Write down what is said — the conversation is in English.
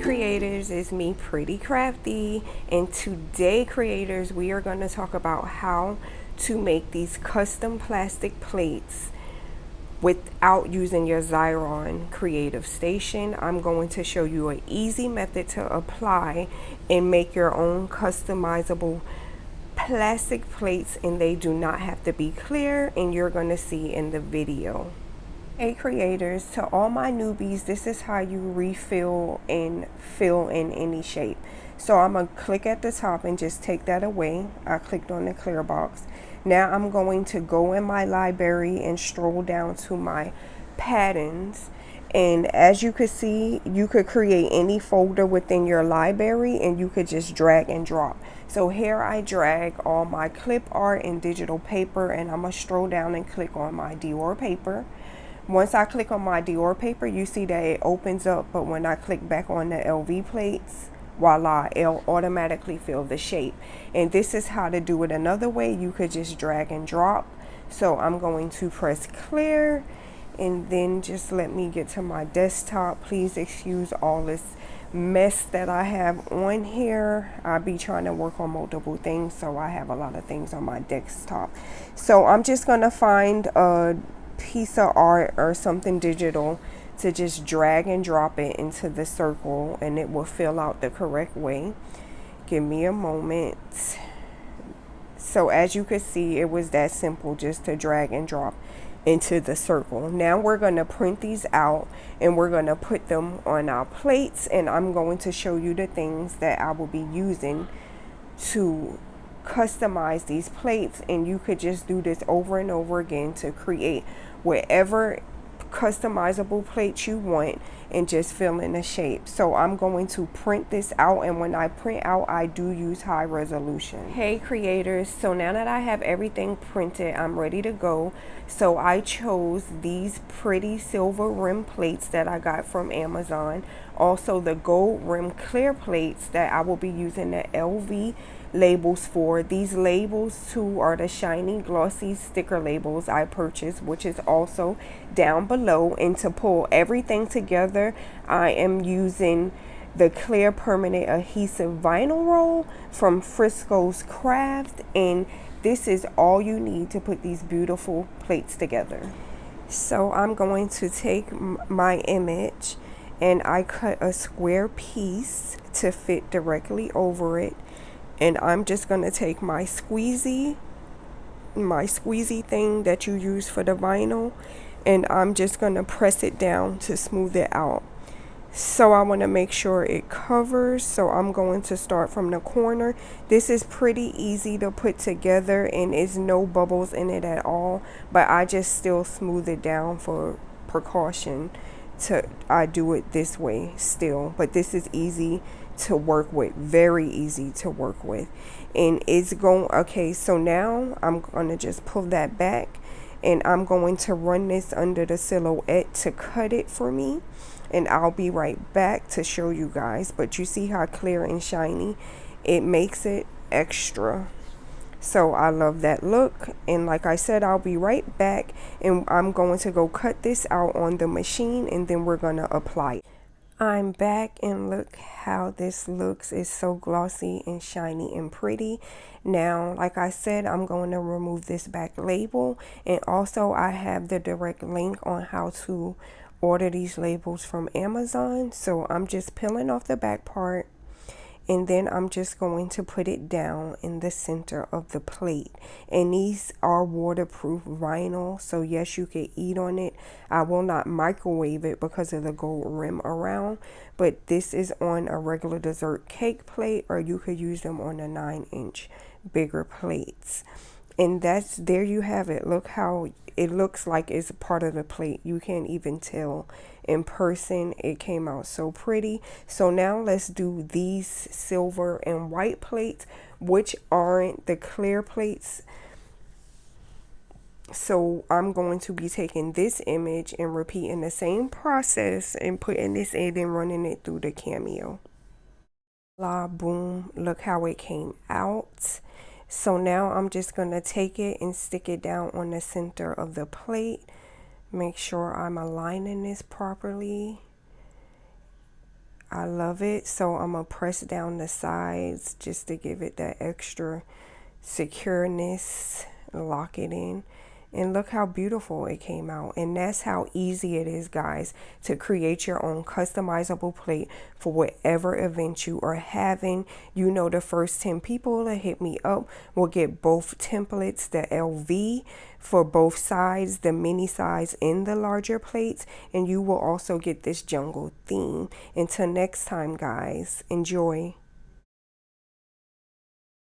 Creators, it's me, Pretty Crafty, and today creators, we are going to talk about how to make these custom plastic plates without using your Xyron Creative Station. I'm going to show you an easy method to apply and make your own customizable plastic plates, and they do not have to be clear, and you're going to see in the video. Hey creators, to all my newbies, this is how you refill and fill in any shape. So I'm going to click at the top and just take that away. I clicked on the clear box. Now I'm going to go in my library and stroll down to my patterns. And as you could see, you could create any folder within your library and you could just drag and drop. So here I drag all my clip art and digital paper, and I'm going to stroll down and click on my Dior paper. Once I click on my Dior paper, you see that it opens up, but when I click back on the LV plates, voila, it'll automatically fill the shape. And this is how to do it another way. You could just drag and drop. So I'm going to press clear, and then just let me get to my desktop. Please excuse all this mess that I have on here. I'll be trying to work on multiple things, so I have a lot of things on my desktop. So I'm just going to find a piece of art or something digital to just drag and drop it into the circle, and it will fill out the correct way. Give me a moment. So as you can see, it was that simple, just to drag and drop into the circle. Now we're going to print these out and we're going to put them on our plates, and I'm going to show you the things that I will be using to customize these plates. And you could just do this over and over again to create whatever customizable plates you want and just fill in the shape. So I'm going to print this out, and when I print out, I do use high resolution. Hey creators, so now that I have everything printed, I'm ready to go. So I chose these pretty silver rim plates that I got from Amazon, also the gold rim clear plates that I will be using the LV labels for. These labels too are the shiny glossy sticker labels I purchased, which is also down below. And to pull everything together, I am using the clear permanent adhesive vinyl roll from Frisco's Craft, and this is all you need to put these beautiful plates together. So I'm going to take my image and I cut a square piece to fit directly over it. And I'm just going to take my squeezy thing that you use for the vinyl, and I'm just going to press it down to smooth it out. So I want to make sure it covers. So I'm going to start from the corner. This is pretty easy to put together and is no bubbles in it at all, but I just still smooth it down for precaution. I do it this way still, but this is easy to work with, very easy to work with. And it's going okay. So now I'm gonna just pull that back, and I'm going to run this under the silhouette to cut it for me, and I'll be right back to show you guys. But you see how clear and shiny it makes it extra. So I love that look, and like I said, I'll be right back, and I'm going to go cut this out on the machine, and then we're gonna apply it. I'm back, and look how this looks. It's so glossy and shiny and pretty. Now, like I said, I'm going to remove this back label, and also I have the direct link on how to order these labels from Amazon. So I'm just peeling off the back part, and then I'm just going to put it down in the center of the plate. And these are waterproof vinyl, so yes, you can eat on it. I will not microwave it because of the gold rim around, but this is on a regular dessert cake plate, or you could use them on a 9-inch bigger plates. And there you have it. Look how it looks like it's part of the plate. You can't even tell in person. It came out so pretty. So now let's do these silver and white plates, which aren't the clear plates. So I'm going to be taking this image and repeating the same process and putting this in and running it through the Cameo. La boom, look how it came out. So now I'm just going to take it and stick it down on the center of the plate. Make sure I'm aligning this properly. I love it. So I'm going to press down the sides just to give it that extra secureness, lock it in. And look how beautiful it came out. And that's how easy it is, guys, to create your own customizable plate for whatever event you are having. You know, the first 10 people that hit me up will get both templates, the LV for both sides, the mini size and the larger plates. And you will also get this jungle theme. Until next time, guys, enjoy.